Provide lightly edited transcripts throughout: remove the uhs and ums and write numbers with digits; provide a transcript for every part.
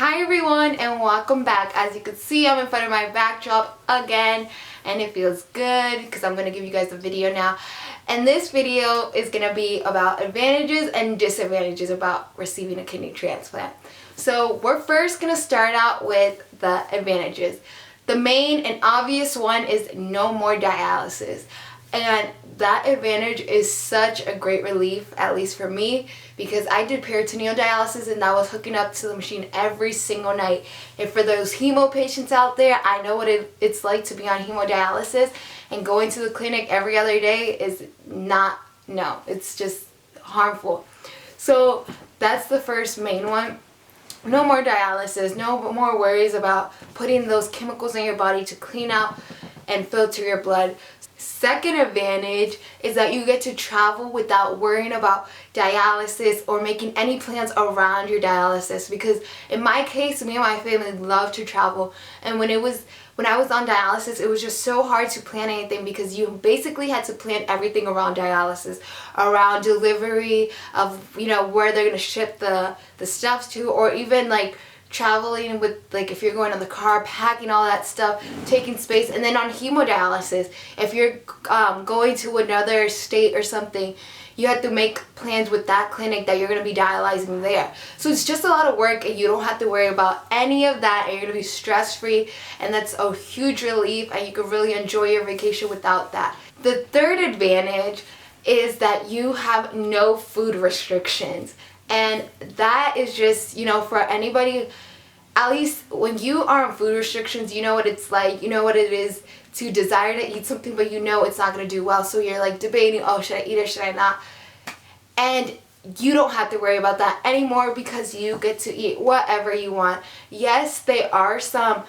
Hi everyone and welcome back. As you can see, I'm in front of my backdrop again and it feels good because I'm going to give you guys a video now. And this video is going to be about advantages and disadvantages about receiving a kidney transplant. So we're first going to start out with the advantages. The main and obvious one is no more dialysis. And that advantage is such a great relief, at least for me, because I did peritoneal dialysis and that was hooking up to the machine every single night. And for those hemo patients out there, I know what it's like to be on hemodialysis, and going to the clinic every other day is it's just harmful. So that's the first main one. No more dialysis, no more worries about putting those chemicals in your body to clean out and filter your blood. Second advantage is that you get to travel without worrying about dialysis or making any plans around your dialysis, because in my case, me and my family love to travel, and when I was on dialysis, it was just so hard to plan anything because you basically had to plan everything around dialysis, around delivery of, where they're going to ship the stuff to, or even like traveling with, like, if you're going on the car, packing all that stuff, taking space. And then on hemodialysis, if you're going to another state or something, you have to make plans with that clinic that you're going to be dialyzing there. So it's just a lot of work and you don't have to worry about any of that, and you're going to be stress-free, and that's a huge relief, and you can really enjoy your vacation without that. The third advantage is that you have no food restrictions. And that is just, for anybody, at least when you are on food restrictions, you know what it's like, you know what it is to desire to eat something, but it's not going to do well. So you're like debating, oh, should I eat it, should I not? And you don't have to worry about that anymore because you get to eat whatever you want. Yes, there are some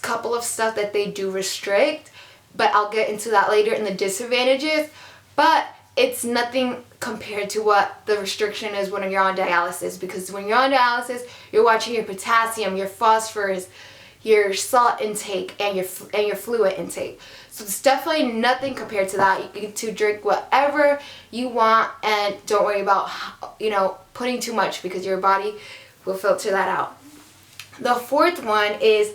couple of stuff that they do restrict, but I'll get into that later in the disadvantages. But it's nothing compared to what the restriction is when you're on dialysis, because when you're on dialysis, you're watching your potassium, your phosphorus, your salt intake, and your fluid intake. So it's definitely nothing compared to that. You get to drink whatever you want, and don't worry about putting too much, because your body will filter that out. The fourth one is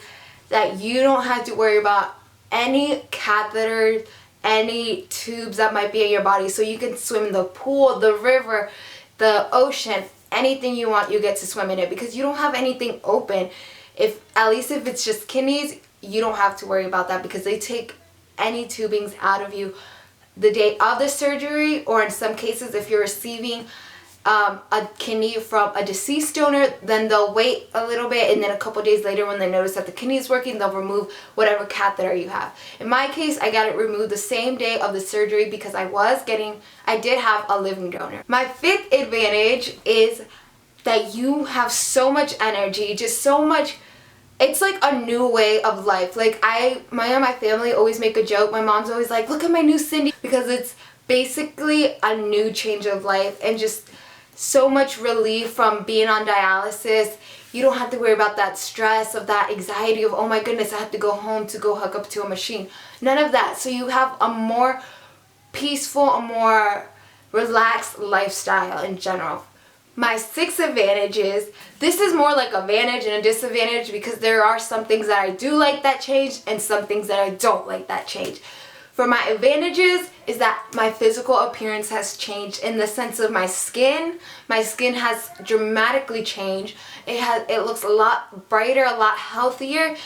that you don't have to worry about any catheters, any tubes that might be in your body. So you can swim in the pool, the river, the ocean, anything you want, you get to swim in it, because you don't have anything open. At least if it's just kidneys, you don't have to worry about that, because they take any tubings out of you the day of the surgery, or in some cases, if you're receiving a kidney from a deceased donor, then they'll wait a little bit, and then a couple days later, when they notice that the kidney is working, they'll remove whatever catheter you have. In my case, I got it removed the same day of the surgery because I did have a living donor. My fifth advantage is that you have so much energy, just so much. It's like a new way of life. Like my family always make a joke. My mom's always like, look at my new Cindy, because it's basically a new change of life and just so much relief from being on dialysis. You don't have to worry about that stress, of that anxiety of, oh my goodness, I have to go home to go hook up to a machine. None of that. So you have a more peaceful, a more relaxed lifestyle in general. My sixth advantage is, this is more like advantage and a disadvantage, because there are some things that I do like that change and some things that I don't like that change. For my advantages is that my physical appearance has changed in the sense of my skin. My skin has dramatically changed. It looks a lot brighter, a lot healthier.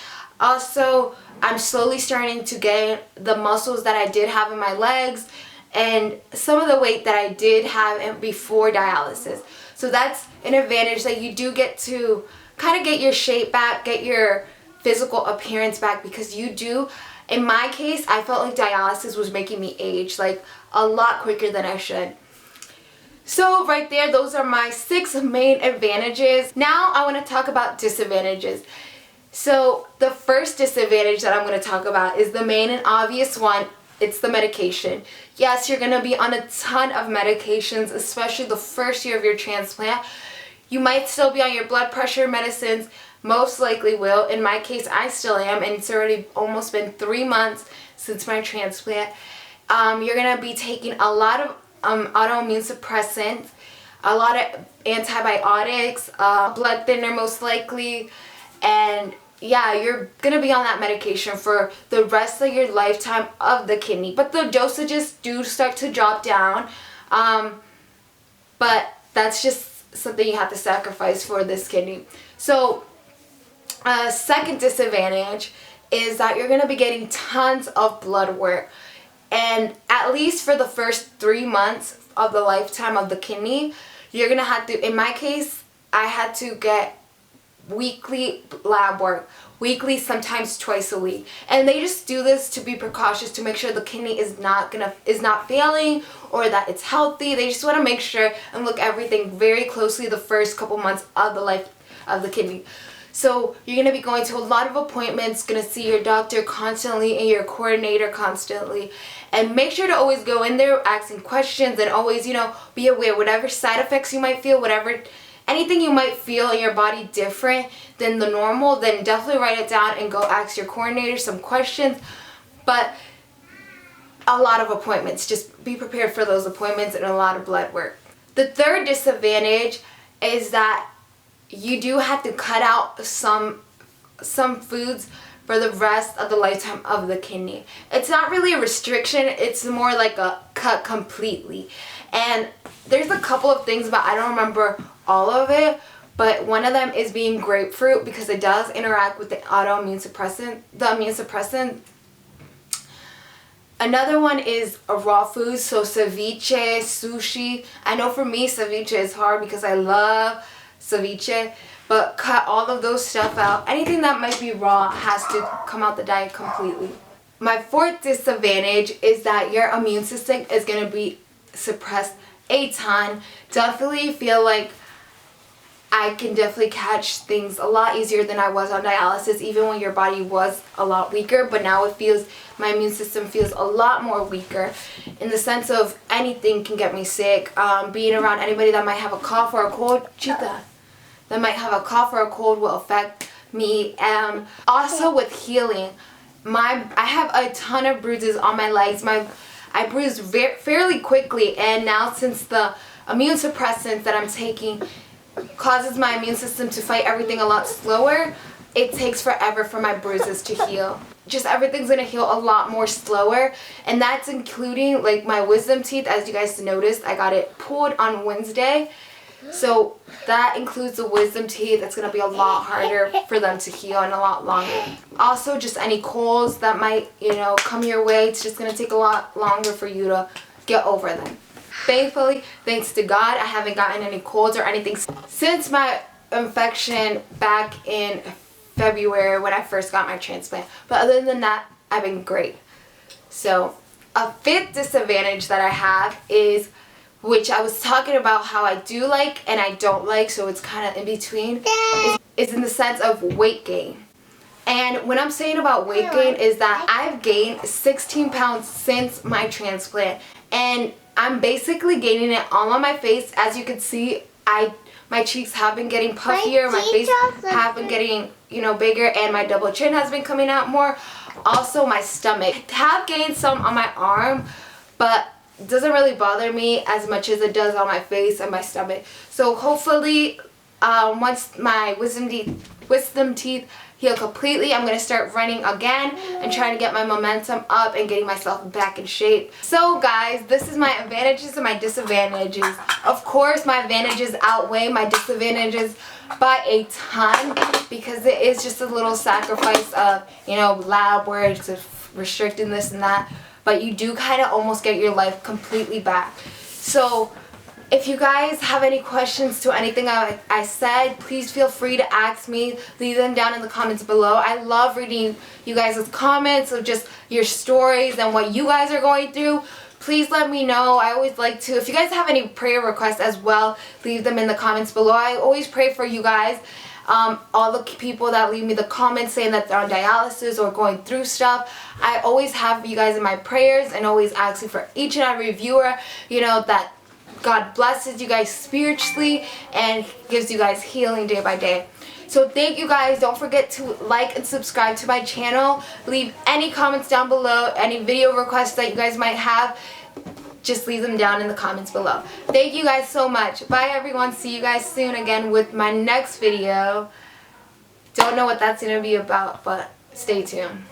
Also, I'm slowly starting to gain the muscles that I did have in my legs and some of the weight that I did have before dialysis. So that's an advantage, that you do get to kind of get your shape back, get your physical appearance back, because you do. In my case, I felt like dialysis was making me age like a lot quicker than I should. So right there, those are my 6 main advantages. Now I want to talk about disadvantages. So the first disadvantage that I'm going to talk about is the main and obvious one. It's the medication. Yes, you're going to be on a ton of medications, especially the first year of your transplant. You might still be on your blood pressure medicines, most likely will. In my case, I still am, and it's already almost been 3 months since my transplant. You're going to be taking a lot of autoimmune suppressants, a lot of antibiotics, blood thinner most likely, And yeah, you're gonna be on that medication for the rest of your lifetime of the kidney, but the dosages do start to drop down, but that's just something you have to sacrifice for this kidney. So second disadvantage is that you're gonna be getting tons of blood work, and at least for the first 3 months of the lifetime of the kidney, you're gonna have to, in my case, I had to get weekly lab work, weekly, sometimes twice a week, and they just do this to be precautious, to make sure the kidney is not failing or that it's healthy. They just want to make sure and look everything very closely the first couple months of the life of the kidney. So you're going to be going to a lot of appointments, going to see your doctor constantly and your coordinator constantly, and make sure to always go in there asking questions, and always, you know, be aware whatever side effects you might feel, whatever anything you might feel in your body different than the normal, then definitely write it down and go ask your coordinator some questions. But a lot of appointments, just be prepared for those appointments, and a lot of blood work. The third disadvantage is that you do have to cut out some foods for the rest of the lifetime of the kidney. It's not really a restriction, it's more like a cut completely. And there's a couple of things, but I don't remember all of it, but one of them is being grapefruit, because it does interact with the autoimmune suppressant, the immune suppressant. Another one is a raw food, so ceviche, sushi. I know for me ceviche is hard because I love ceviche, but cut all of those stuff out. Anything that might be raw has to come out the diet completely. My fourth disadvantage is that your immune system is going to be suppressed a ton. Definitely feel like I can definitely catch things a lot easier than I was on dialysis, even when your body was a lot weaker. But now it feels, my immune system feels a lot more weaker, in the sense of anything can get me sick. Being around anybody that might have a cough or a cold, that might have a cough or a cold will affect me. Also with healing, I have a ton of bruises on my legs. I bruise fairly quickly, and now since the immune suppressants that I'm taking causes my immune system to fight everything a lot slower, it takes forever for my bruises to heal. Just everything's gonna heal a lot more slower, and that's including like my wisdom teeth. As you guys noticed, I got it pulled on Wednesday, so that includes the wisdom teeth. It's gonna be a lot harder for them to heal and a lot longer. Also, just any colds that might, you know, come your way, it's just gonna take a lot longer for you to get over them. Thankfully, thanks to God, I haven't gotten any colds or anything since my infection back in February when I first got my transplant. But other than that, I've been great. So a fifth disadvantage that I have is, which I was talking about how I do like and I don't like, so it's kind of in between, is in the sense of weight gain. And when I'm saying about weight gain is that I've gained 16 pounds since my transplant, and I'm basically gaining it all on my face. As you can see, my cheeks have been getting puffier, my face have been getting, you know, bigger, and my double chin has been coming out more. Also my stomach. I have gained some on my arm, but it doesn't really bother me as much as it does on my face and my stomach. So hopefully once my wisdom teeth heal completely, I'm going to start running again and trying to get my momentum up and getting myself back in shape. So guys, this is my advantages and my disadvantages. Of course, my advantages outweigh my disadvantages by a ton, because it is just a little sacrifice of, you know, lab work, to restricting this and that, but you do kind of almost get your life completely back. So if you guys have any questions to anything I said, please feel free to ask me. Leave them down in the comments below. I love reading you guys' comments of just your stories and what you guys are going through. Please let me know. I always like to, if you guys have any prayer requests as well, leave them in the comments below. I always pray for you guys. All the people that leave me the comments saying that they're on dialysis or going through stuff, I always have you guys in my prayers, and always asking for each and every viewer, you know, that God blesses you guys spiritually and gives you guys healing day by day. So thank you guys. Don't forget to like and subscribe to my channel. Leave any comments down below, any video requests that you guys might have. Just leave them down in the comments below. Thank you guys so much. Bye everyone. See you guys soon again with my next video. Don't know what that's going to be about, but stay tuned.